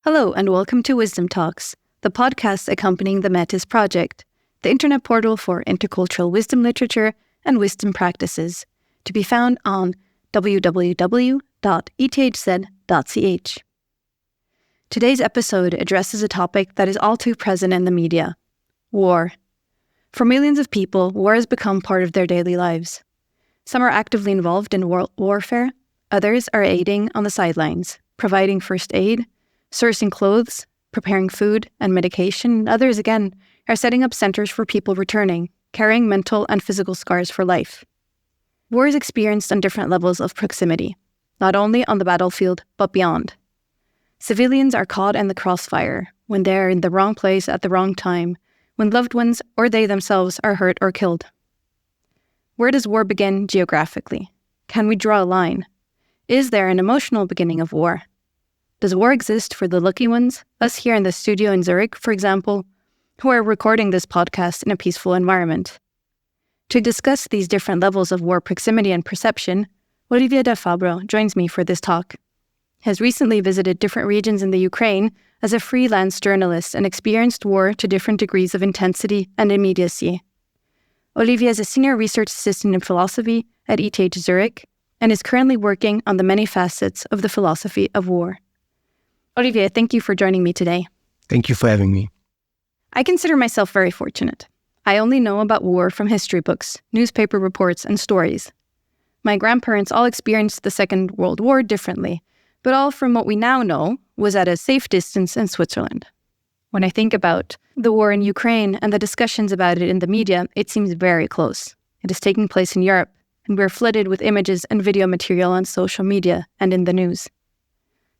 Hello and welcome to Wisdom Talks, the podcast accompanying the Metis project, the internet portal for intercultural wisdom literature and wisdom practices, to be found on www.ethz.ch. Today's episode addresses a topic that is all too present in the media: war. For millions of people, war has become part of their daily lives. Some are actively involved in warfare, others are aiding on the sidelines, providing first aid, sourcing clothes, preparing food and medication, and others again are setting up centers for people returning, carrying mental and physical scars for life. War is experienced on different levels of proximity, not only on the battlefield, but beyond. Civilians are caught in the crossfire when they are in the wrong place at the wrong time, when loved ones or they themselves are hurt or killed. Where does war begin geographically? Can we draw a line? Is there an emotional beginning of war? Does war exist for the lucky ones, us here in the studio in Zurich, for example, who are recording this podcast in a peaceful environment? To discuss these different levels of war proximity and perception, Olivier Del Fabbro joins me for this talk. He has recently visited different regions in the Ukraine as a freelance journalist and experienced war to different degrees of intensity and immediacy. Olivier is a senior research assistant in philosophy at ETH Zurich and is currently working on the many facets of the philosophy of war. Olivier, thank you for joining me today. Thank you for having me. I consider myself very fortunate. I only know about war from history books, newspaper reports, and stories. My grandparents all experienced the Second World War differently, but all from what we now know was at a safe distance in Switzerland. When I think about the war in Ukraine and the discussions about it in the media, it seems very close. It is taking place in Europe, and we're flooded with images and video material on social media and in the news.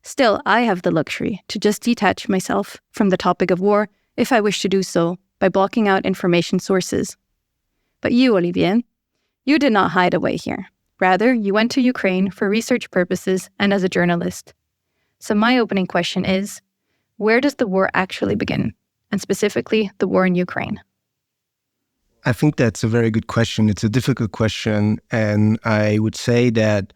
Still, I have the luxury to just detach myself from the topic of war if I wish to do so by blocking out information sources. But you, Olivier, you did not hide away here. Rather, you went to Ukraine for research purposes and as a journalist. So my opening question is, where does the war actually begin? And specifically, the war in Ukraine. I think that's a very good question. It's a difficult question. And I would say that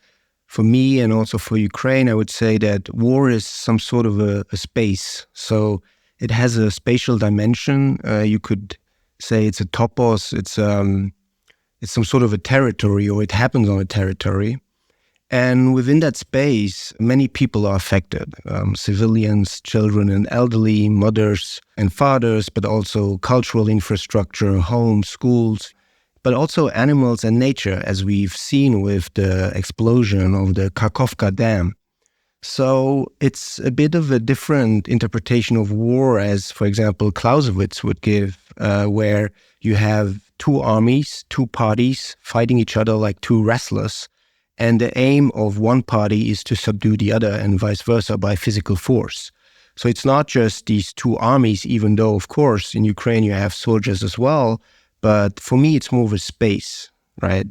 for me and also for Ukraine, I would say that war is some sort of a space. So it has a spatial dimension. You could say it's a topos. It's some sort of a territory, or it happens on a territory. And within that space, many people are affected. Civilians, children and elderly, mothers and fathers, but also cultural infrastructure, homes, schools, but also animals and nature, as we've seen with the explosion of the Kakhovka Dam. So it's a bit of a different interpretation of war as, for example, Clausewitz would give, where you have two armies, two parties fighting each other like two wrestlers. And the aim of one party is to subdue the other and vice versa by physical force. So it's not just these two armies, even though, of course, in Ukraine you have soldiers as well. But for me, it's more of a space, right?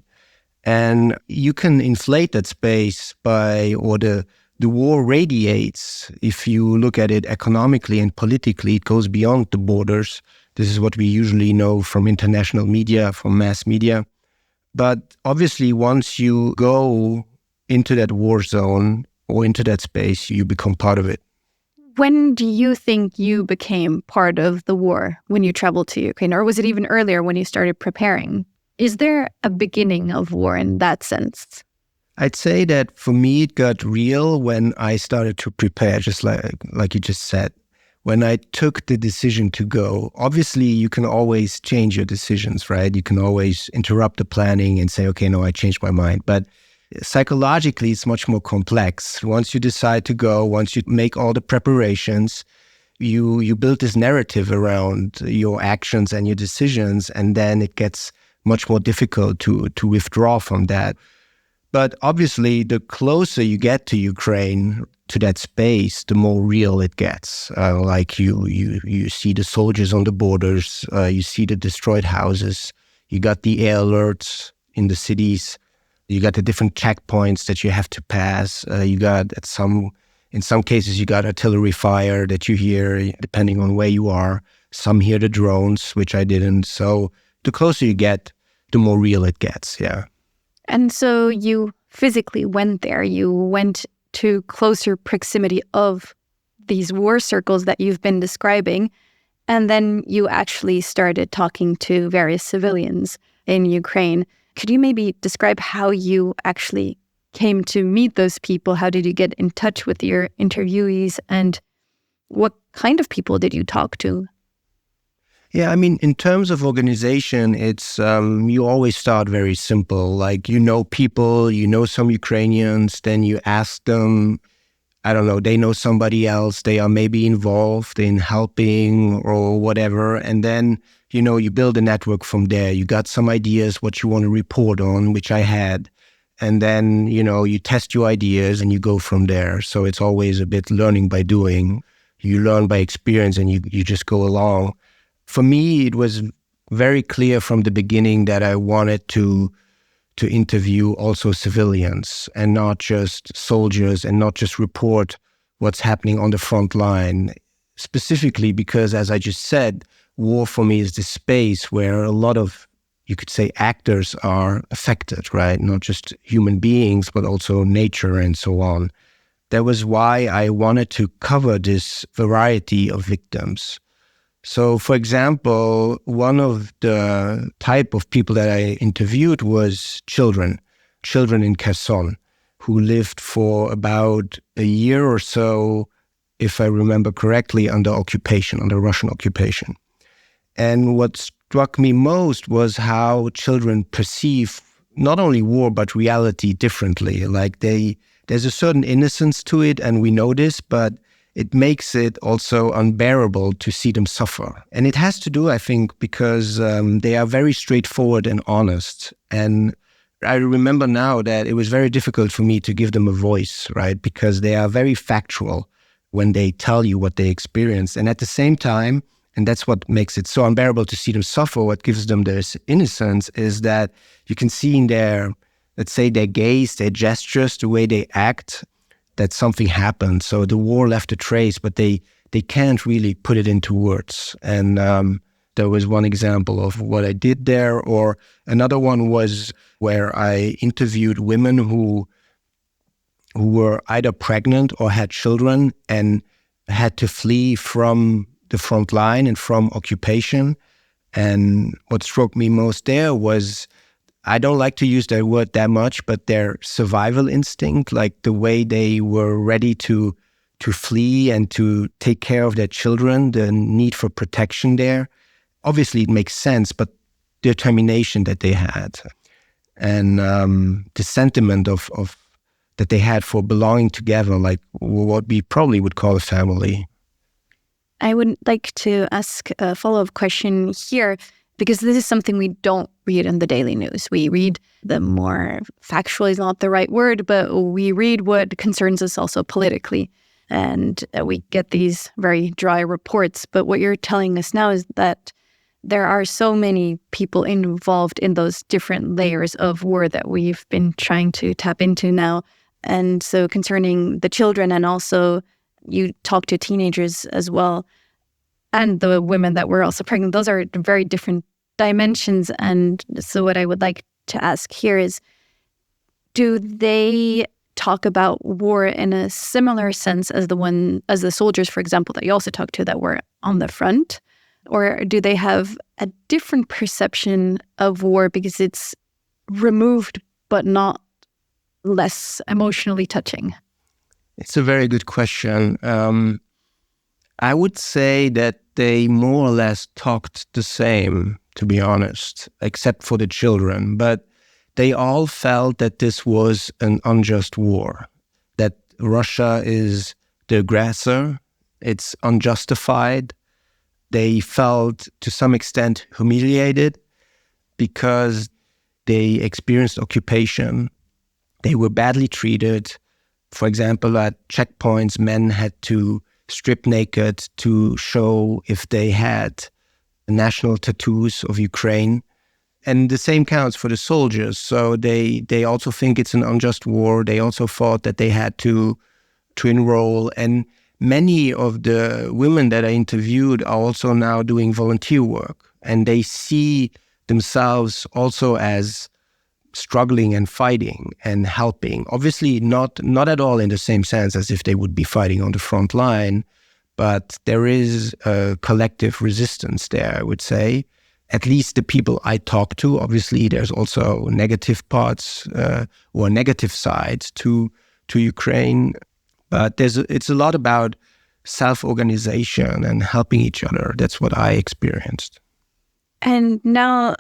And you can inflate that space or the war radiates. If you look at it economically and politically, it goes beyond the borders. This is what we usually know from international media, from mass media. But obviously, once you go into that war zone or into that space, you become part of it. When do you think you became part of the war when you traveled to Ukraine? Or was it even earlier when you started preparing? Is there a beginning of war in that sense? I'd say that for me, it got real when I started to prepare, just like you just said. When I took the decision to go, obviously you can always change your decisions, right? You can always interrupt the planning and say, okay, no, I changed my mind. But psychologically, it's much more complex. Once you decide to go, once you make all the preparations, you build this narrative around your actions and your decisions, and then it gets much more difficult to withdraw from that. But obviously, the closer you get to Ukraine, to that space, the more real it gets. Like you see the soldiers on the borders, you see the destroyed houses, you got the air alerts in the cities, you got the different checkpoints that you have to pass. You got in some cases, you got artillery fire that you hear depending on where you are. Some hear the drones, which I didn't. So the closer you get, the more real it gets. Yeah. And so you physically went there. You went to closer proximity of these war circles that you've been describing. And then you actually started talking to various civilians in Ukraine. Could you maybe describe how you actually came to meet those people? How did you get in touch with your interviewees? And what kind of people did you talk to? Yeah, I mean, in terms of organization, it's you always start very simple. Like, you know people, you know some Ukrainians, then you ask them, I don't know, they know somebody else, they are maybe involved in helping or whatever. And then, you build a network from there. You got some ideas what you want to report on, which I had. And then, you test your ideas and you go from there. So it's always a bit learning by doing. You learn by experience and you just go along. For me, it was very clear from the beginning that I wanted to interview also civilians and not just soldiers and not just report what's happening on the front line. Specifically because, as I just said, war for me is the space where a lot of, you could say, actors are affected, right? Not just human beings, but also nature and so on. That was why I wanted to cover this variety of victims. So, for example, one of the type of people that I interviewed was children in Kherson, who lived for about a year or so, if I remember correctly, under Russian occupation. And what struck me most was how children perceive not only war, but reality differently. Like there's a certain innocence to it, and we know this, but it makes it also unbearable to see them suffer. And it has to do, I think, because they are very straightforward and honest. And I remember now that it was very difficult for me to give them a voice, right? Because they are very factual when they tell you what they experienced. And at the same time, and that's what makes it so unbearable to see them suffer, what gives them this innocence is that you can see in their, let's say, their gaze, their gestures, the way they act, that something happened. So the war left a trace, but they can't really put it into words. And there was one example of what I did there, or another one was where I interviewed women who were either pregnant or had children and had to flee from the front line and from occupation. And what struck me most there was, I don't like to use that word that much, but their survival instinct, like the way they were ready to flee and to take care of their children, the need for protection there. Obviously, it makes sense, but determination that they had and the sentiment of that they had for belonging together, like what we probably would call a family. I would like to ask a follow-up question here, because this is something we don't read in the daily news. We read the more factual is not the right word, but we read what concerns us also politically. And we get these very dry reports. But what you're telling us now is that there are so many people involved in those different layers of war that we've been trying to tap into now. And so concerning the children, and also you talk to teenagers as well, and the women that were also pregnant, those are very different dimensions. And so what I would like to ask here is, do they talk about war in a similar sense as the soldiers, for example, that you also talked to that were on the front? Or do they have a different perception of war because it's removed but not less emotionally touching? It's a very good question. I would say that they more or less talked the same, to be honest, except for the children. But they all felt that this was an unjust war, that Russia is the aggressor, it's unjustified. They felt to some extent humiliated because they experienced occupation. They were badly treated. For example, at checkpoints, men had to strip naked to show if they had national tattoos of Ukraine. And the same counts for the soldiers. So they also think it's an unjust war. They also thought that they had to enroll. And many of the women that I interviewed are also now doing volunteer work. And they see themselves also as struggling and fighting and helping. Obviously, not at all in the same sense as if they would be fighting on the front line, but there is a collective resistance there, I would say. At least the people I talk to, obviously, there's also negative parts or negative sides to Ukraine, but it's a lot about self-organization and helping each other. That's what I experienced. And now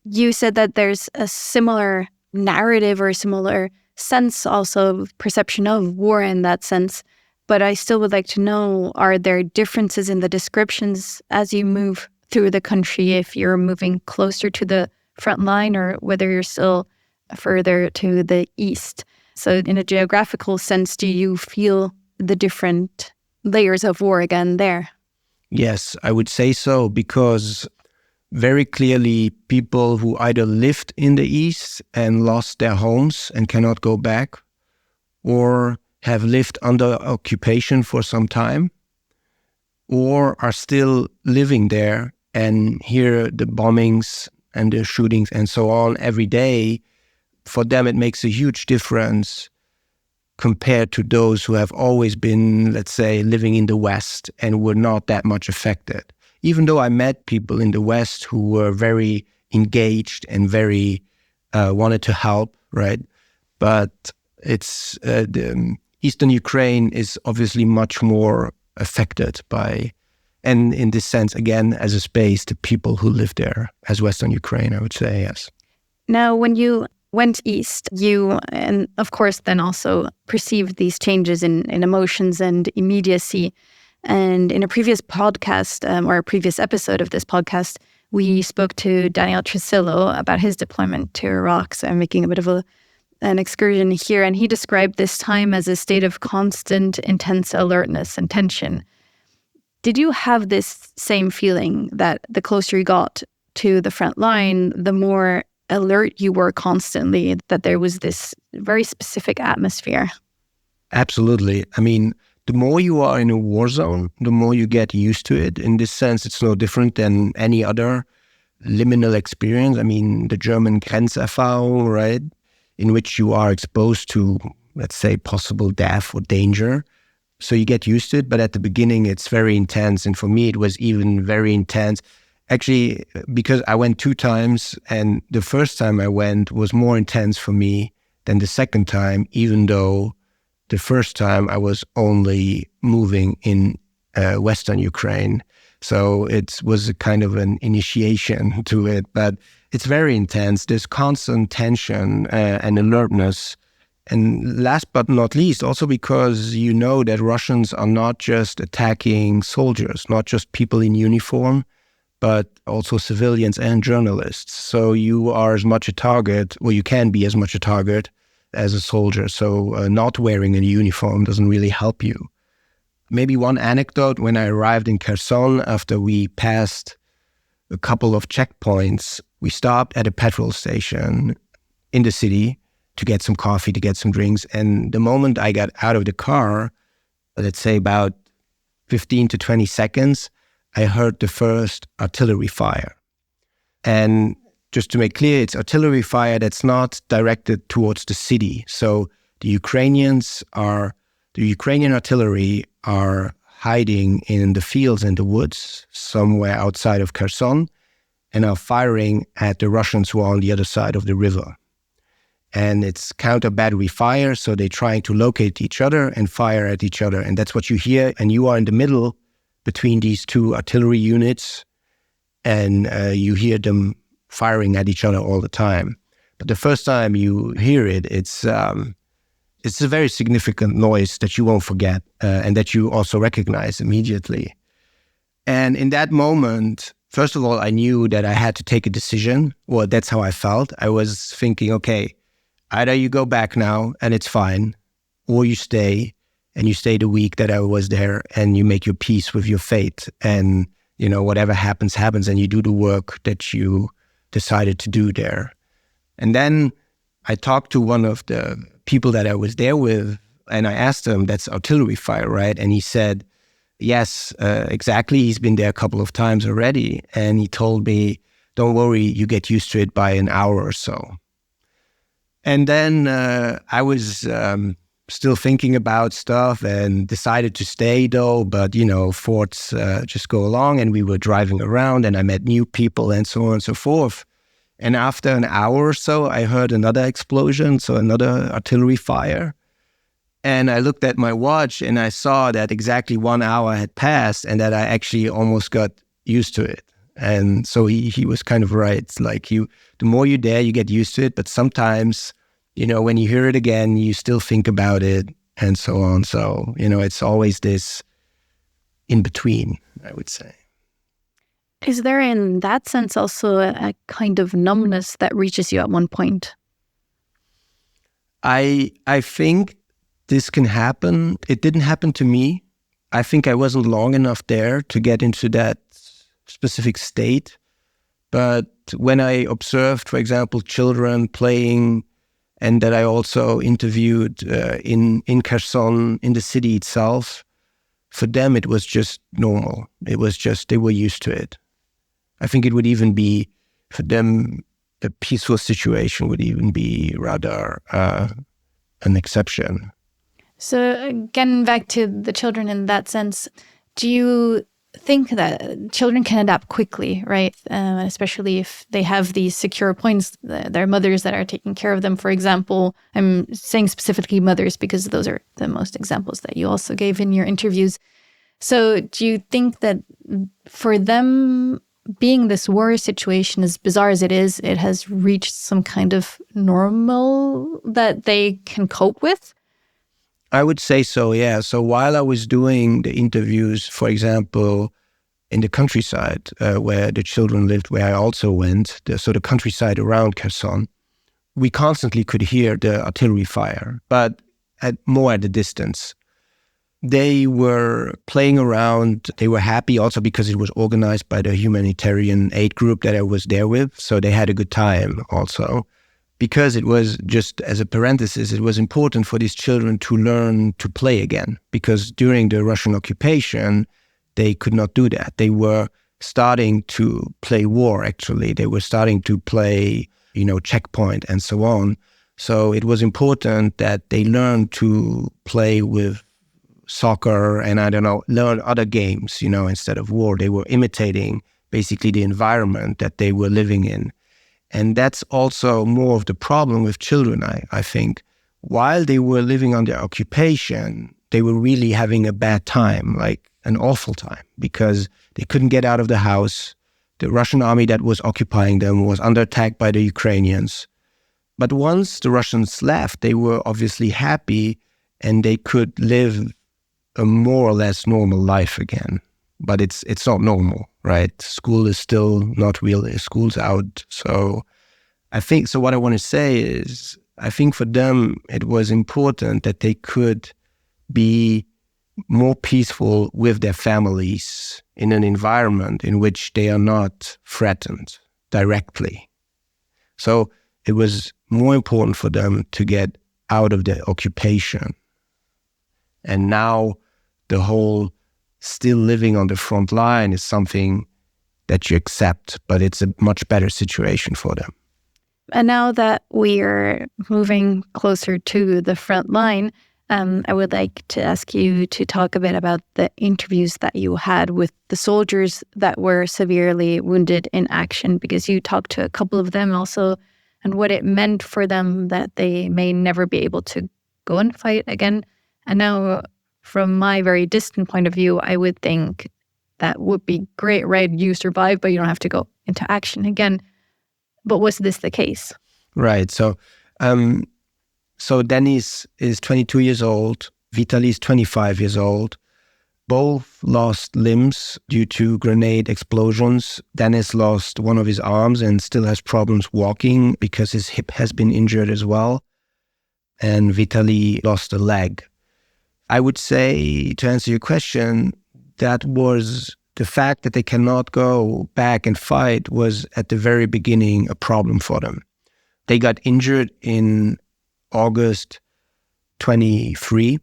you said that there's a similar narrative or a similar sense also of perception of war in that sense. But I still would like to know, are there differences in the descriptions as you move through the country, if you're moving closer to the front line or whether you're still further to the east? So in a geographical sense, do you feel the different layers of war again there? Yes, I would say so, because very clearly people who either lived in the east and lost their homes and cannot go back, or have lived under occupation for some time, or are still living there and hear the bombings and the shootings and so on every day, for them it makes a huge difference compared to those who have always been, let's say, living in the West and were not that much affected. Even though I met people in the West who were very engaged and very wanted to help, right? But it's the Eastern Ukraine is obviously much more affected by, and in this sense, again, as a space, the people who live there, as Western Ukraine, I would say, yes. Now, when you went east, you, and of course, then also perceived these changes in emotions and immediacy. And in a previous podcast, or a previous episode of this podcast, we spoke to Daniel Tresillo about his deployment to Iraq. So I'm making a bit of an excursion here. And he described this time as a state of constant, intense alertness and tension. Did you have this same feeling that the closer you got to the front line, the more alert you were constantly, that there was this very specific atmosphere? Absolutely. I mean, the more you are in a war zone, the more you get used to it. In this sense, it's no different than any other liminal experience. I mean, the German Grenzerfahrung, right, in which you are exposed to, let's say, possible death or danger. So you get used to it, but at the beginning, it's very intense. And for me, it was even very intense. Actually, because I went 2 times, and the first time I went was more intense for me than the second time, even though the first time I was only moving in Western Ukraine. So it was a kind of an initiation to it, but it's very intense. There's constant tension and alertness. And last but not least, also because you know that Russians are not just attacking soldiers, not just people in uniform, but also civilians and journalists. So you are as much a target, or you can be as much a target as a soldier. So not wearing a uniform doesn't really help you. Maybe one anecdote, when I arrived in Kherson, after we passed a couple of checkpoints, we stopped at a petrol station in the city to get some coffee, to get some drinks. And the moment I got out of the car, let's say about 15 to 20 seconds, I heard the first artillery fire. And just to make clear, it's artillery fire that's not directed towards the city. So the Ukrainian artillery are hiding in the fields and the woods somewhere outside of Kherson and are firing at the Russians who are on the other side of the river. And it's counter battery fire, so they're trying to locate each other and fire at each other. And that's what you hear. And you are in the middle between these 2 artillery units, and you hear them firing at each other all the time. But the first time you hear it, it's a very significant noise that you won't forget and that you also recognize immediately. And in that moment, first of all, I knew that I had to take a decision. Well, that's how I felt. I was thinking, okay, either you go back now and it's fine, or you stay, and you stay the week that I was there, and you make your peace with your fate. And, you know, whatever happens, happens, and you do the work that you decided to do there. And then I talked to one of the people that I was there with, and I asked him, that's artillery fire, right? And he said, yes, exactly. He's been there a couple of times already. And he told me, don't worry, you get used to it by an hour or so. And then I was still thinking about stuff and decided to stay though. But, thoughts just go along, and we were driving around and I met new people and so on and so forth. And after an hour or so, I heard another explosion, so another artillery fire. And I looked at my watch and I saw that exactly 1 hour had passed and that I actually almost got used to it. And so he was kind of right. It's like the more you're there, you get used to it. But sometimes, when you hear it again, you still think about it and so on. So, it's always this in between, I would say. Is there in that sense also a kind of numbness that reaches you at one point? I think this can happen. It didn't happen to me. I think I wasn't long enough there to get into that specific state. But when I observed, for example, children playing, and that I also interviewed in Kherson, in the city itself, for them it was just normal. It was just, they were used to it. I think it would even be, for them, a peaceful situation would even be rather an exception. So getting back to the children in that sense, do you think that children can adapt quickly, right? Especially if they have these secure points, their mothers that are taking care of them, for example. I'm saying specifically mothers because those are the most examples that you also gave in your interviews. So do you think that for them, being this war situation, as bizarre as it is, it has reached some kind of normal that they can cope with? I would say so, yeah. So while I was doing the interviews, for example, in the countryside where the children lived, where I also went, so the countryside around Kherson, we constantly could hear the artillery fire, but more at a distance. They were playing around. They were happy also because it was organized by the humanitarian aid group that I was there with. So they had a good time also. Because it was, just as a parenthesis, it was important for these children to learn to play again. Because during the Russian occupation, they could not do that. They were starting to play war, actually. They were starting to play, checkpoint and so on. So it was important that they learn to play with soccer and, learn other games, instead of war. They were imitating basically the environment that they were living in. And that's also more of the problem with children, I think. While they were living under occupation, they were really having a bad time, like an awful time, because they couldn't get out of the house. The Russian army that was occupying them was under attack by the Ukrainians. But once the Russians left, they were obviously happy and they could live a more or less normal life again. But it's not normal, right? School is still not really, school's out. So what I want to say is, I think for them, it was important that they could be more peaceful with their families in an environment in which they are not threatened directly. So it was more important for them to get out of the occupation. And now the whole still living on the front line is something that you accept, but it's a much better situation for them. And now that we're moving closer to the front line, I would like to ask you to talk a bit about the interviews that you had with the soldiers that were severely wounded in action, because you talked to a couple of them also, and what it meant for them that they may never be able to go and fight again. And now, from my very distant point of view, I would think that would be great, right? You survive, but you don't have to go into action again. But was this the case? Right. So Denis is 22 years old. Vitaly is 25 years old. Both lost limbs due to grenade explosions. Denis lost one of his arms and still has problems walking because his hip has been injured as well. And Vitaly lost a leg. I would say, to answer your question, that was the fact that they cannot go back and fight was at the very beginning a problem for them. They got injured in August 23.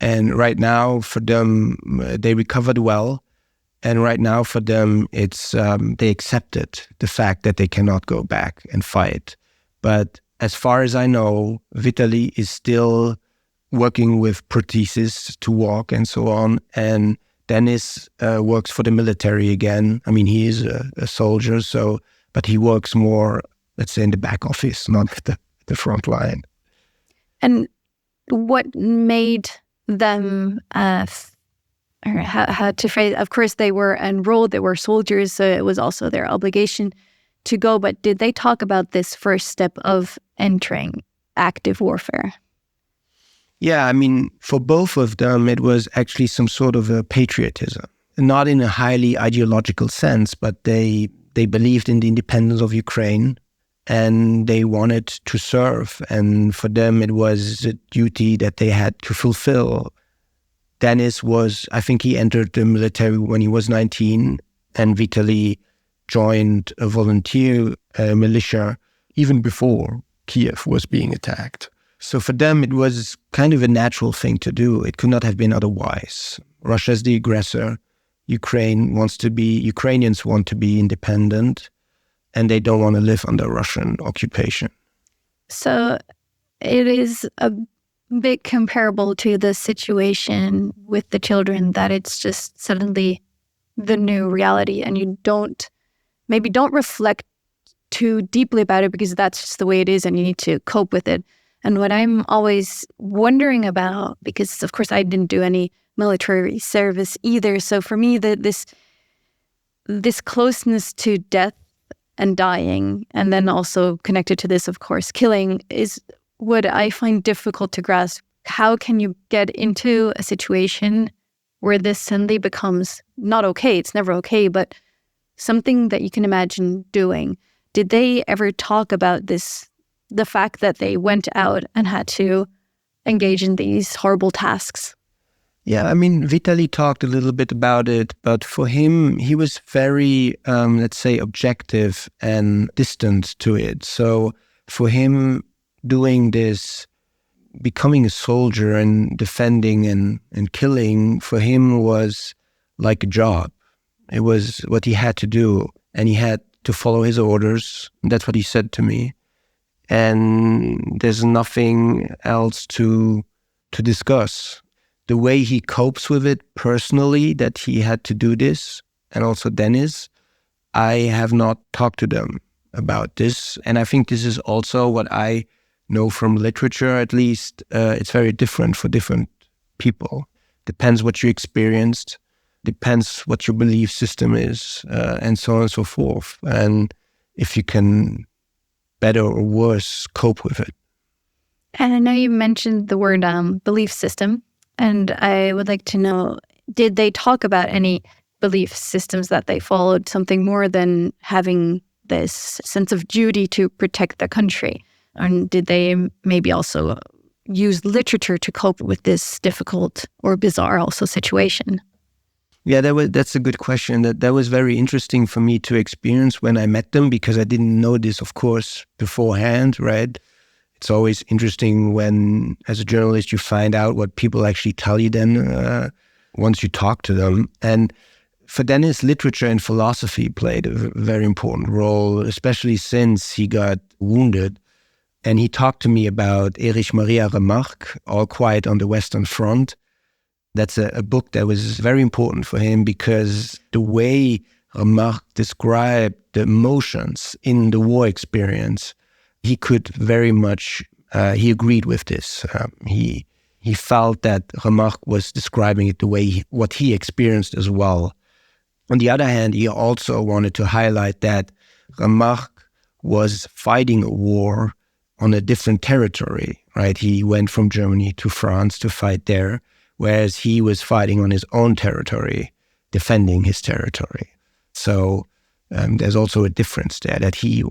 And right now for them, they recovered well. And right now for them, it's they accepted the fact that they cannot go back and fight. But as far as I know, Vitaly is still working with prostheses to walk and so on. And Dennis works for the military again. I mean, he is a soldier, but he works more, let's say, in the back office, not at the front line. And what made them, or how to phrase, of course, they were enrolled, they were soldiers, so it was also their obligation to go. But did they talk about this first step of entering active warfare? Yeah, I mean, for both of them, it was actually some sort of a patriotism, not in a highly ideological sense, but they believed in the independence of Ukraine and they wanted to serve. And for them, it was a duty that they had to fulfill. Dennis I think he entered the military when he was 19, and Vitaly joined a volunteer militia even before Kiev was being attacked. So for them, it was kind of a natural thing to do. It could not have been otherwise. Russia's the aggressor. Ukrainians want to be independent, and they don't want to live under Russian occupation. So it is a bit comparable to the situation with the children, that it's just suddenly the new reality, and you don't reflect too deeply about it because that's just the way it is and you need to cope with it. And what I'm always wondering about, because of course I didn't do any military service either, so for me this closeness to death and dying, and then also connected to this, of course, killing, is what I find difficult to grasp. How can you get into a situation where this suddenly becomes not okay? It's never okay, but something that you can imagine doing. Did they ever talk about this, the fact that they went out and had to engage in these horrible tasks? Yeah, I mean, Vitaly talked a little bit about it, but for him, he was very, let's say, objective and distant to it. So for him, doing this, becoming a soldier and defending and killing, for him was like a job. It was what he had to do, and he had to follow his orders. That's what he said to me. And there's nothing else to discuss. The way he copes with it personally, that he had to do this, and also Dennis, I have not talked to them about this. And I think this is also what I know from literature, at least. It's very different for different people. Depends what you experienced, depends what your belief system is, and so on and so forth. And if you can better or worse cope with it. And I know you mentioned the word belief system, and I would like to know, did they talk about any belief systems that they followed, something more than having this sense of duty to protect the country? And did they maybe also use literature to cope with this difficult or bizarre also situation? Yeah, that's a good question. That was very interesting for me to experience when I met them, because I didn't know this, of course, beforehand, right? It's always interesting when, as a journalist, you find out what people actually tell you then once you talk to them. And for Dennis, literature and philosophy played a very important role, especially since he got wounded. And he talked to me about Erich Maria Remarque, All Quiet on the Western Front. That's a book that was very important for him, because the way Remarque described the emotions in the war experience, he could very much, he agreed with this. He felt that Remarque was describing it the way what he experienced as well. On the other hand, he also wanted to highlight that Remarque was fighting a war on a different territory, right? He went from Germany to France to fight there, whereas he was fighting on his own territory, defending his territory. So there's also a difference there that he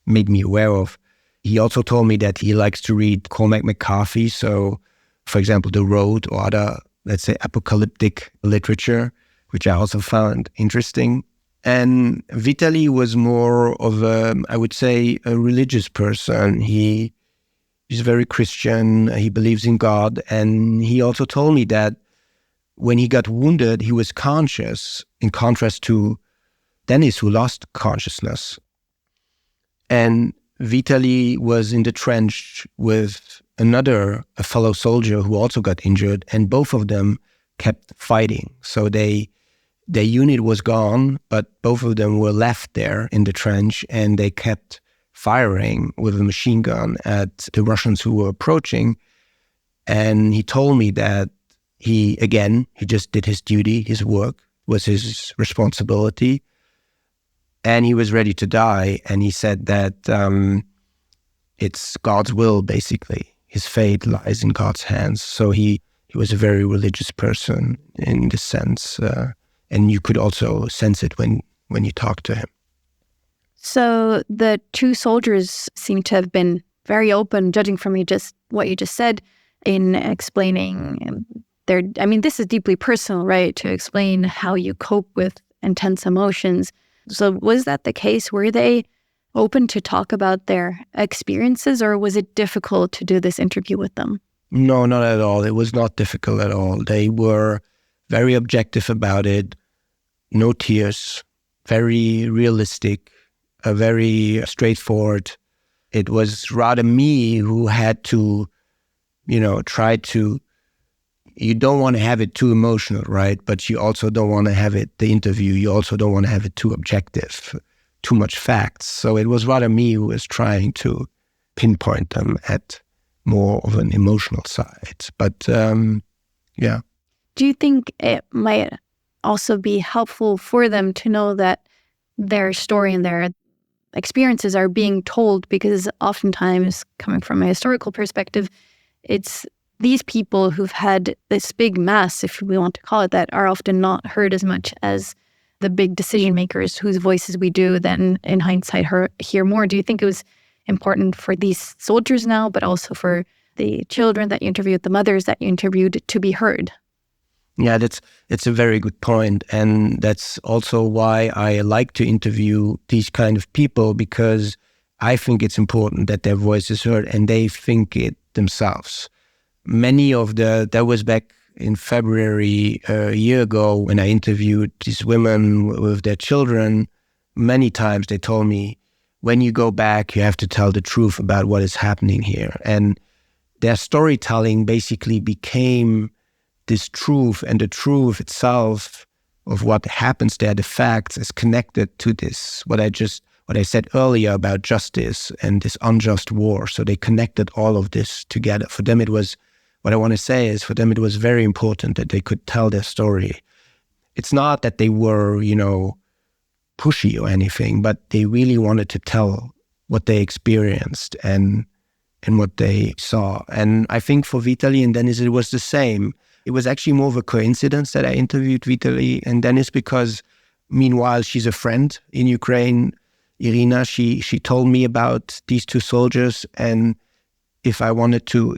made me aware of. He also told me that he likes to read Cormac McCarthy. So, for example, The Road or other, let's say, apocalyptic literature, which I also found interesting. And Vitaly was more of I would say, a religious person. He's very Christian. He believes in God. And he also told me that when he got wounded, he was conscious, in contrast to Dennis, who lost consciousness. And Vitaly was in the trench with a fellow soldier who also got injured, and both of them kept fighting. So their unit was gone, but both of them were left there in the trench, and they kept firing with a machine gun at the Russians who were approaching. And he told me that he just did his duty, his work was his responsibility, and he was ready to die. And he said that it's God's will, basically. His fate lies in God's hands. So he was a very religious person in this sense. And you could also sense it when you talked to him. So the two soldiers seem to have been very open, judging from what you just said, in explaining this is deeply personal, right? To explain how you cope with intense emotions. So was that the case? Were they open to talk about their experiences, or was it difficult to do this interview with them? No, not at all. It was not difficult at all. They were very objective about it. No tears, very realistic, very straightforward. It was rather me who had to, try to, you don't want to have it too emotional, right? But you also don't want to have the interview, you also don't want to have it too objective, too much facts. So it was rather me who was trying to pinpoint them at more of an emotional side. But yeah. Do you think it might also be helpful for them to know that their story and their experiences are being told? Because oftentimes, coming from a historical perspective, it's these people who've had this big mass, if we want to call it that, are often not heard as much as the big decision makers whose voices we do then, in hindsight, hear more. Do you think it was important for these soldiers now, but also for the children that you interviewed, the mothers that you interviewed, to be heard? Yeah, it's a very good point. And that's also why I like to interview these kind of people, because I think it's important that their voice is heard and they think it themselves. That was back in February a year ago when I interviewed these women with their children. Many times they told me, when you go back, you have to tell the truth about what is happening here. And their storytelling basically became this truth, and the truth itself of what happens there, the facts, is connected to this, what I said earlier about justice and this unjust war. So they connected all of this together. For them, it was very important that they could tell their story. It's not that they were, pushy or anything, but they really wanted to tell what they experienced and what they saw. And I think for Vitaly and Dennis, it was the same. It was actually more of a coincidence that I interviewed Vitaly and Dennis, because meanwhile, she's a friend in Ukraine. Irina, she told me about these two soldiers, and if I wanted to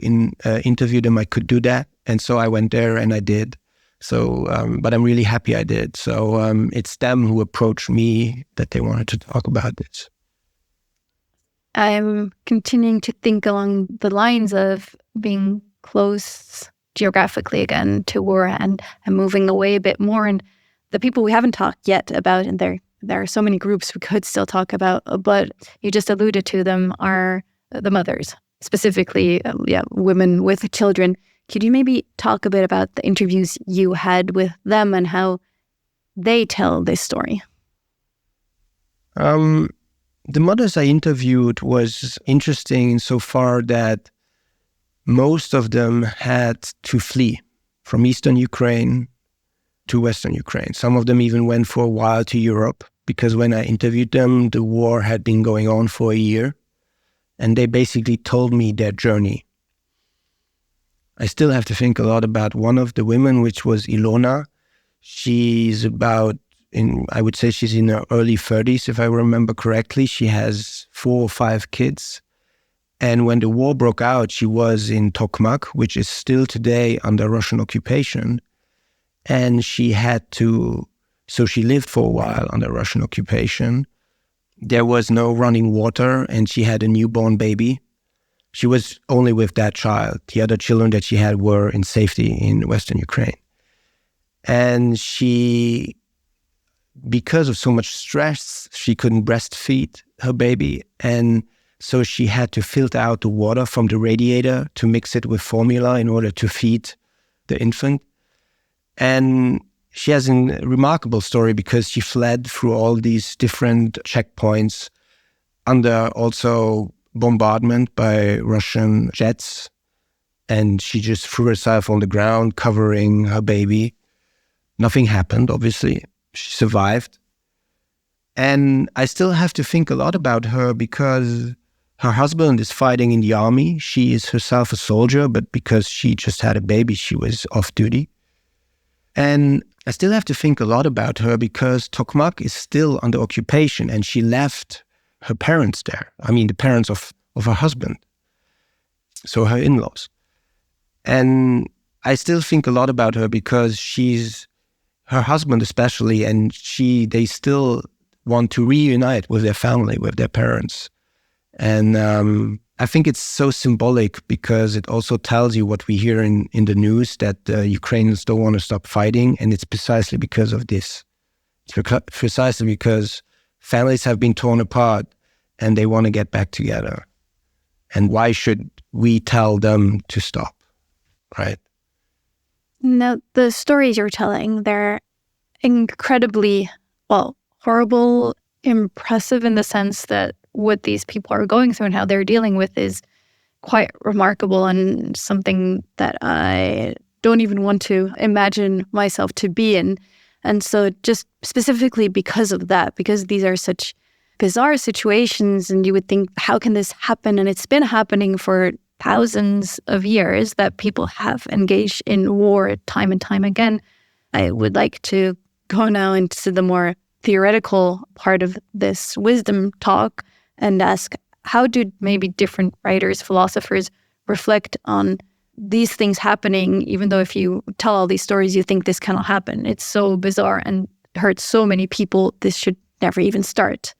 interview them, I could do that. And so I went there and I did. So, but I'm really happy I did. So it's them who approached me that they wanted to talk about this. I'm continuing to think along the lines of being close geographically again to war and moving away a bit more. And the people we haven't talked yet about, and there are so many groups we could still talk about, but you just alluded to them, are the mothers, specifically women with children. Could you maybe talk a bit about the interviews you had with them and how they tell this story? The mothers I interviewed was interesting insofar that most of them had to flee from eastern Ukraine to western Ukraine. Some of them even went for a while to Europe, because when I interviewed them, the war had been going on for a year, and they basically told me their journey. I still have to think a lot about one of the women, which was Ilona. She's I would say she's in her early 30s, if I remember correctly. She has 4 or 5 kids. And when the war broke out, she was in Tokmak, which is still today under Russian occupation. And she lived for a while under Russian occupation. There was no running water, and she had a newborn baby. She was only with that child. The other children that she had were in safety in Western Ukraine. And because of so much stress, she couldn't breastfeed her baby. And So she had to filter out the water from the radiator to mix it with formula in order to feed the infant. And she has a remarkable story because she fled through all these different checkpoints under also bombardment by Russian jets. And she just threw herself on the ground, covering her baby. Nothing happened, obviously. She survived. And I still have to think a lot about her because her husband is fighting in the army. She is herself a soldier, but because she just had a baby, she was off duty. And I still have to think a lot about her because Tokmak is still under occupation and she left her parents there. I mean, the parents of her husband. So her in-laws. And I still think a lot about her because she's her husband especially, and they still want to reunite with their family, with their parents. And I think it's so symbolic because it also tells you what we hear in the news, that Ukrainians don't want to stop fighting. And it's precisely because of this. It's precisely because families have been torn apart and they want to get back together. And why should we tell them to stop, right? Now, the stories you're telling, they're incredibly, horrible, impressive in the sense that what these people are going through and how they're dealing with is quite remarkable and something that I don't even want to imagine myself to be in. And so just specifically because of that, because these are such bizarre situations and you would think, how can this happen? And it's been happening for thousands of years that people have engaged in war time and time again. I would like to go now into the more theoretical part of this wisdom talk and ask, how do maybe different writers, philosophers reflect on these things happening, even though if you tell all these stories, you think this cannot happen. It's so bizarre and hurts so many people, this should never even start.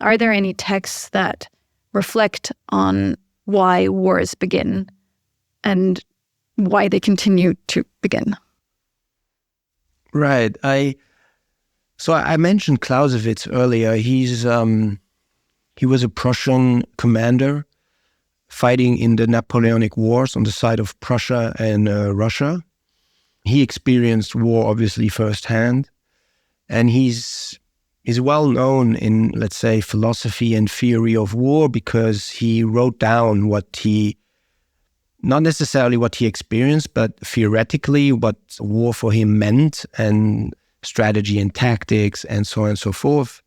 Are there any texts that reflect on why wars begin and why they continue to begin? Right. So I mentioned Clausewitz earlier. He was a Prussian commander fighting in the Napoleonic Wars on the side of Prussia and Russia. He experienced war, obviously, firsthand. And he's well known in, let's say, philosophy and theory of war because he wrote down not necessarily what he experienced, but theoretically what war for him meant, and strategy and tactics and so on and so forth.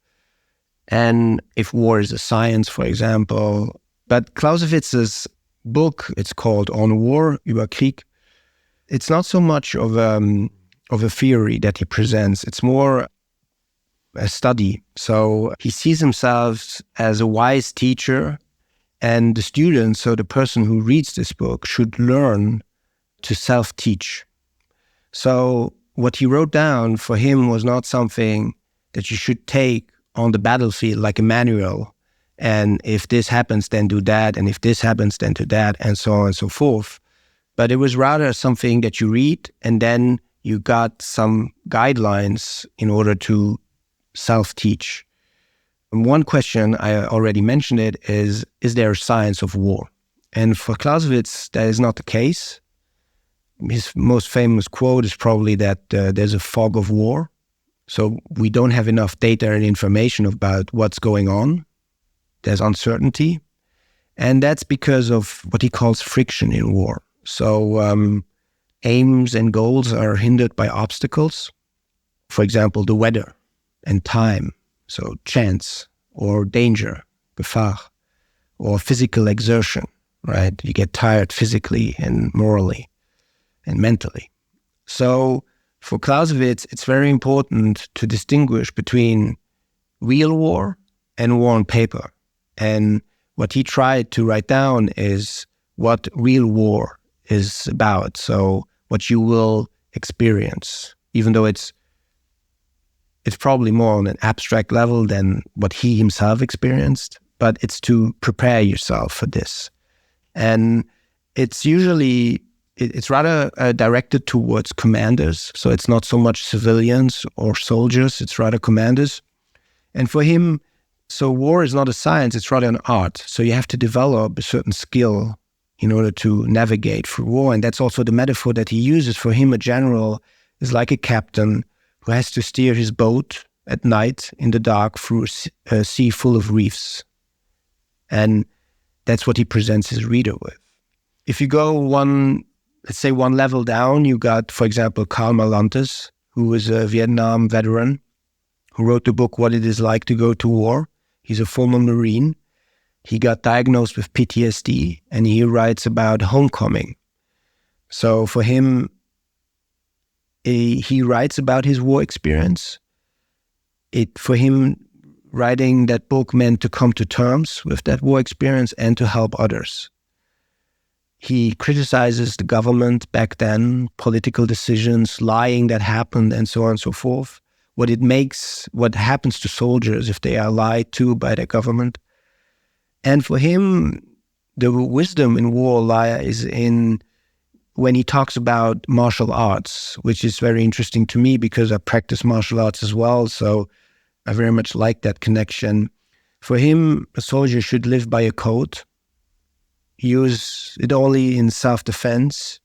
And if war is a science, for example. But Clausewitz's book, it's called On War, über Krieg. It's not so much of a theory that he presents. It's more a study. So he sees himself as a wise teacher, and the student, so the person who reads this book, should learn to self-teach. So what he wrote down for him was not something that you should take on the battlefield like a manual. And if this happens, then do that. And if this happens, then do that, and so on and so forth. But it was rather something that you read, and then you got some guidelines in order to self-teach. And one question, I already mentioned it, is there a science of war? And for Clausewitz, that is not the case. His most famous quote is probably that there's a fog of war. So we don't have enough data and information about what's going on. There's uncertainty. And that's because of what he calls friction in war. So aims and goals are hindered by obstacles. For example, the weather and time. So chance or danger, Gefahr, or physical exertion, right? You get tired physically and morally and mentally. So for Clausewitz, it's very important to distinguish between real war and war on paper. And what he tried to write down is what real war is about. So what you will experience, even though it's probably more on an abstract level than what he himself experienced, but it's to prepare yourself for this. And it's rather directed towards commanders. So it's not so much civilians or soldiers, it's rather commanders. And for him, So war is not a science, it's rather an art. So you have to develop a certain skill in order to navigate through war. And that's also the metaphor that he uses. For him, a general is like a captain who has to steer his boat at night in the dark through a sea full of reefs. And that's what he presents his reader with. If you go one level down, you got, for example, Karl Marlantes, who is a Vietnam veteran, who wrote the book What It Is Like to Go to War. He's a former Marine. He got diagnosed with PTSD, and he writes about homecoming. So for him, he writes about his war experience. For him, writing that book meant to come to terms with that war experience and to help others. He criticizes the government back then, political decisions, lying that happened, and so on and so forth. What happens to soldiers if they are lied to by the government. And for him, the wisdom in war lies in when he talks about martial arts, which is very interesting to me because I practice martial arts as well. So I very much like that connection. For him, a soldier should live by a code, use it only in self-defense,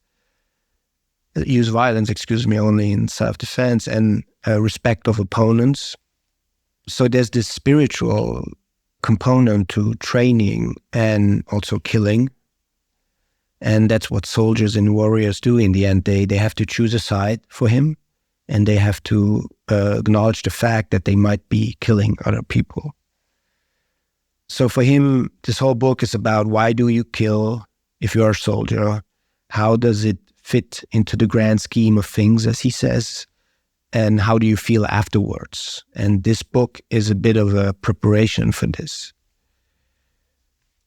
use violence, only in self-defense and respect of opponents. So there's this spiritual component to training and also killing. And that's what soldiers and warriors do in the end. They have to choose a side for him, and they have to acknowledge the fact that they might be killing other people. So for him, this whole book is about why do you kill if you're a soldier? How does it fit into the grand scheme of things, as he says? And how do you feel afterwards? And this book is a bit of a preparation for this.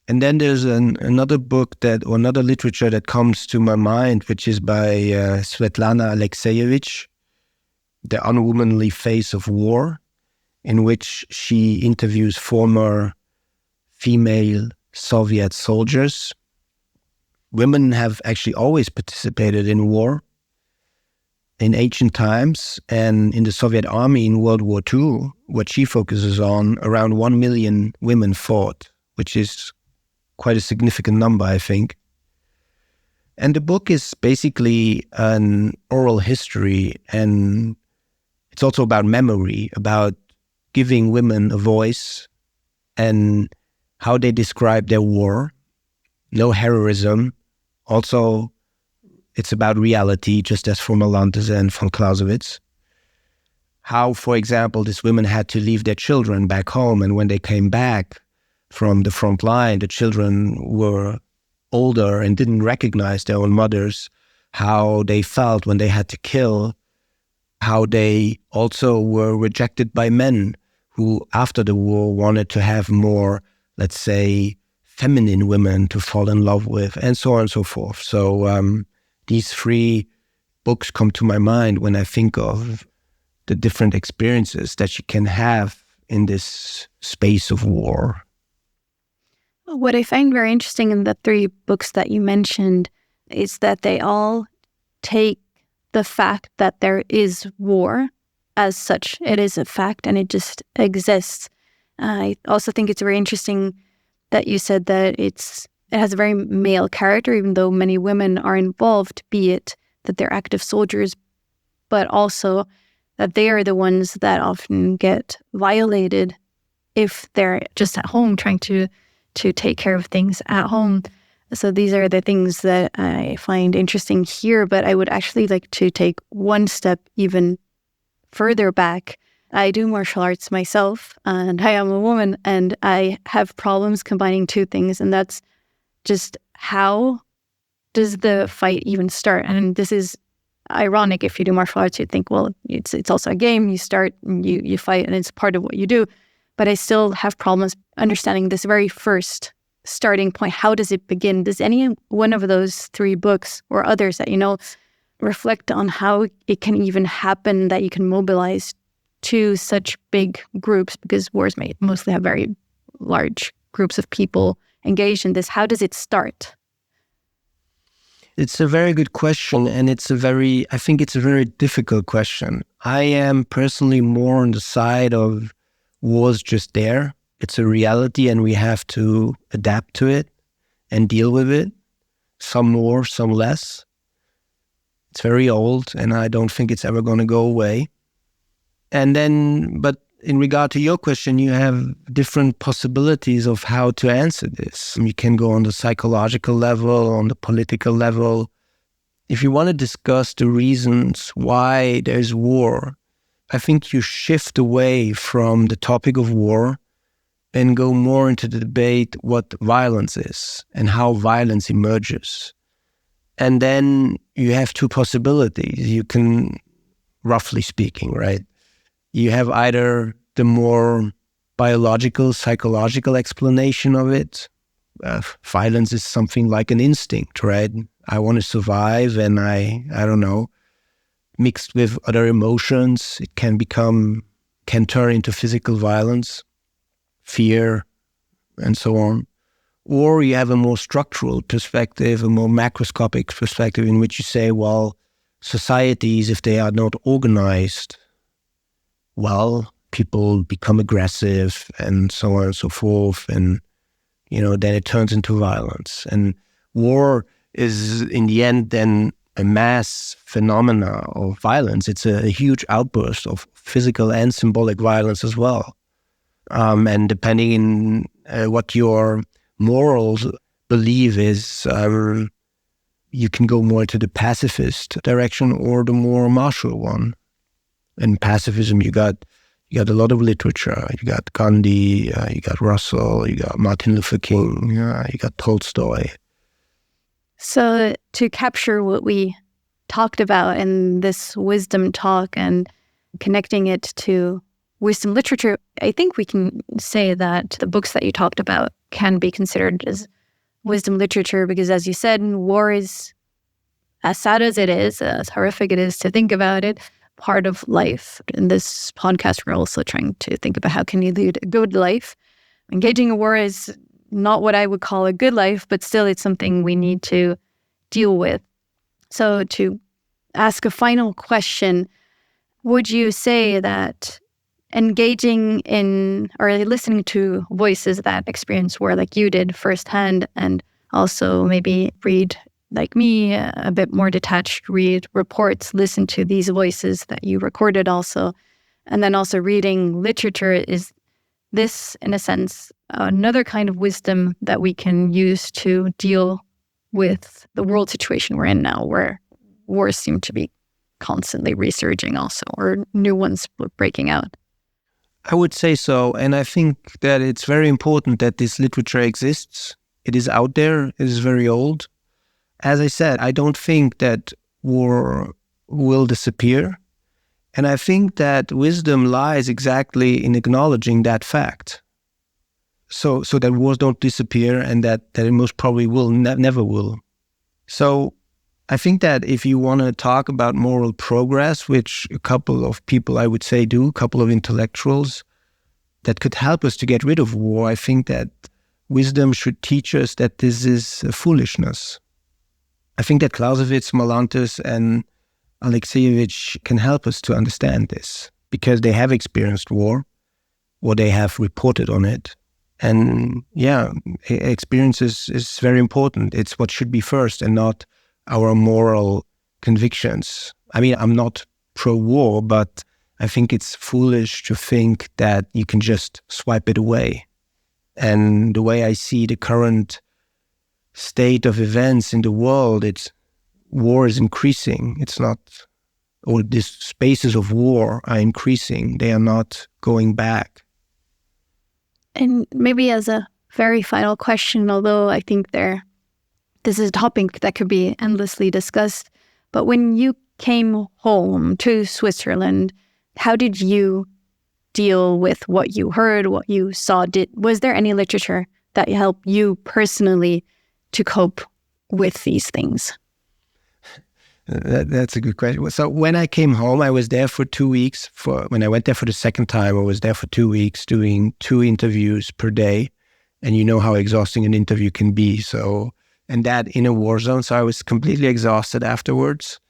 And then there's another literature that comes to my mind, which is by Svetlana Alexievich, The Unwomanly Face of War, in which she interviews former female Soviet soldiers. Women have actually always participated in war in ancient times, and in the Soviet army in World War II, what she focuses on, around 1 million women fought, which is quite a significant number, I think. And the book is basically an oral history, and it's also about memory, about giving women a voice and how they describe their war. No heroism. Also, it's about reality, just as for Marlantes and von Clausewitz. How, for example, these women had to leave their children back home, and when they came back from the front line, the children were older and didn't recognize their own mothers, how they felt when they had to kill, how they also were rejected by men who, after the war, wanted to have more, let's say, feminine women to fall in love with, and so on and so forth. So these three books come to my mind when I think of the different experiences that you can have in this space of war. What I find very interesting in the three books that you mentioned is that they all take the fact that there is war as such. It is a fact and it just exists. I also think it's very interesting that you said that it has a very male character, even though many women are involved, be it that they're active soldiers, but also that they are the ones that often get violated if they're just at home trying to take care of things at home. So these are the things that I find interesting here, but I would actually like to take one step even further back. I do martial arts myself, and I am a woman, and I have problems combining two things, and that's just how does the fight even start? And this is ironic. If you do martial arts, you'd think, well, it's also a game. You start, and you fight, and it's part of what you do. But I still have problems understanding this very first starting point. How does it begin? Does any one of those three books or others that you know reflect on how it can even happen that you can mobilize to such big groups? Because wars may mostly have very large groups of people engaged in this. How does it start? It's a very good question, and I think it's a very difficult question. I am personally more on the side of wars just there. It's a reality and we have to adapt to it and deal with it. Some more, some less. It's very old and I don't think it's ever going to go away. And then, but in regard to your question, you have different possibilities of how to answer this. You can go on the psychological level, on the political level. If you want to discuss the reasons why there's war, I think you shift away from the topic of war and go more into the debate what violence is and how violence emerges. And then you have two possibilities. You can, roughly speaking, right? You have either the more biological, psychological explanation of it. Violence is something like an instinct, right? I want to survive and I don't know, mixed with other emotions, it can turn into physical violence, fear, and so on. Or you have a more structural perspective, a more macroscopic perspective in which you say, well, societies, if they are not organized, well, people become aggressive and so on and so forth. And, then it turns into violence. And war is, in the end, then a mass phenomena of violence. It's a huge outburst of physical and symbolic violence as well. And depending on what your morals believe is, you can go more to the pacifist direction or the more martial one. In pacifism, you got a lot of literature. You got Gandhi, you got Russell, you got Martin Luther King, you got Tolstoy. So to capture what we talked about in this wisdom talk and connecting it to wisdom literature, I think we can say that the books that you talked about can be considered as wisdom literature because, as you said, war is, as sad as it is, as horrific it is to think about it, part of life. In this podcast, we're also trying to think about how can you lead a good life. Engaging in war is not what I would call a good life, but still it's something we need to deal with. So to ask a final question, would you say that engaging in or listening to voices that experience war like you did firsthand and also maybe read like me, a bit more detached, read reports, listen to these voices that you recorded also, and then also reading literature, is this, in a sense, another kind of wisdom that we can use to deal with the world situation we're in now, where wars seem to be constantly resurging also, or new ones breaking out? I would say so. And I think that it's very important that this literature exists. It is out there. It is very old. As I said, I don't think that war will disappear. And I think that wisdom lies exactly in acknowledging that fact. So that wars don't disappear and that it most probably will, never will. So I think that if you want to talk about moral progress, which a couple of people I would say do, a couple of intellectuals, that could help us to get rid of war, I think that wisdom should teach us that this is a foolishness. I think that Clausewitz, Molantes, and Alexievich can help us to understand this because they have experienced war or they have reported on it. And experience is very important. It's what should be first and not our moral convictions. I mean, I'm not pro-war, but I think it's foolish to think that you can just swipe it away. And the way I see the current state of events in the world, war is increasing. It's not, or these spaces of war are increasing. They are not going back. And maybe as a very final question, although I think this is a topic that could be endlessly discussed, but when you came home to Switzerland, how did you deal with what you heard, what you saw? Was there any literature that helped you personally to cope with these things? That's a good question. So when I came home, I was there for 2 weeks. When I went there for the second time, I was there for 2 weeks doing 2 interviews per day. And you know how exhausting an interview can be. So, and that in a war zone. So I was completely exhausted afterwards.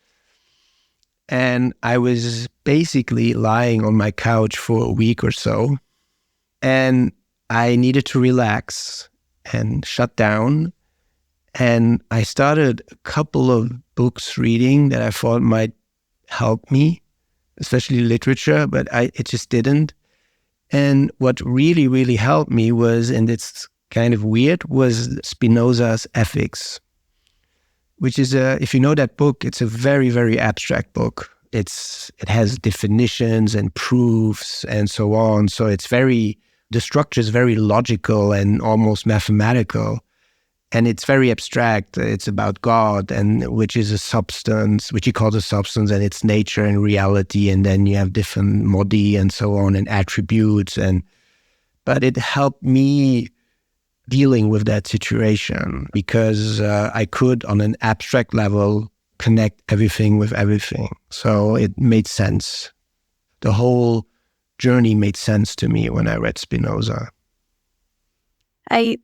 And I was basically lying on my couch for a week or so. And I needed to relax and shut down. And I started a couple of books reading that I thought might help me, especially literature, but it just didn't. And what really, really helped me was, and it's kind of weird, was Spinoza's Ethics, which is if you know that book, it's a very, very abstract book. It has definitions and proofs and so on. So the structure is very logical and almost mathematical. And it's very abstract. It's about God, and which is a substance, which he calls a substance, and its nature and reality. And then you have different modi and so on, and attributes. But it helped me dealing with that situation because I could, on an abstract level, connect everything with everything. So it made sense. The whole journey made sense to me when I read Spinoza. I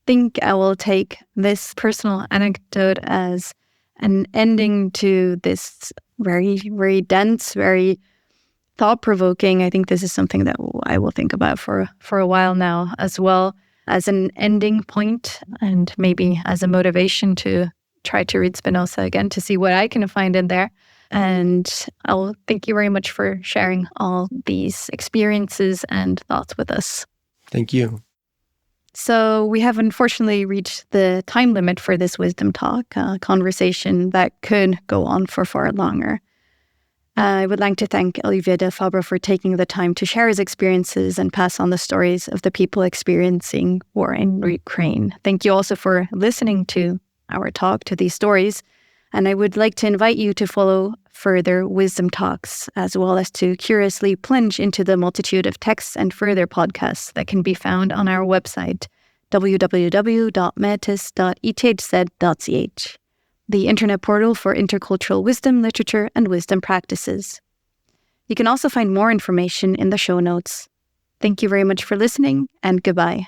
think I will take this personal anecdote as an ending to this very, very dense, very thought-provoking. I think this is something that I will think about for a while now as well, as an ending point and maybe as a motivation to try to read Spinoza again to see what I can find in there. And I'll thank you very much for sharing all these experiences and thoughts with us. Thank you. So we have unfortunately reached the time limit for this wisdom talk, a conversation that could go on for far longer. I would like to thank Olivier Del Fabbro for taking the time to share his experiences and pass on the stories of the people experiencing war in Ukraine. Thank you also for listening to our talk, to these stories. And I would like to invite you to follow further wisdom talks, as well as to curiously plunge into the multitude of texts and further podcasts that can be found on our website, www.metis.ethz.ch, the internet portal for intercultural wisdom, literature, and wisdom practices. You can also find more information in the show notes. Thank you very much for listening, and goodbye.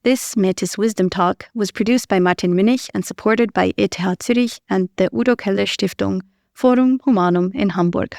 This Metis Wisdom Talk was produced by Martin Münnich and supported by ETH Zurich and the Udo Keller Stiftung Forum Humanum in Hamburg.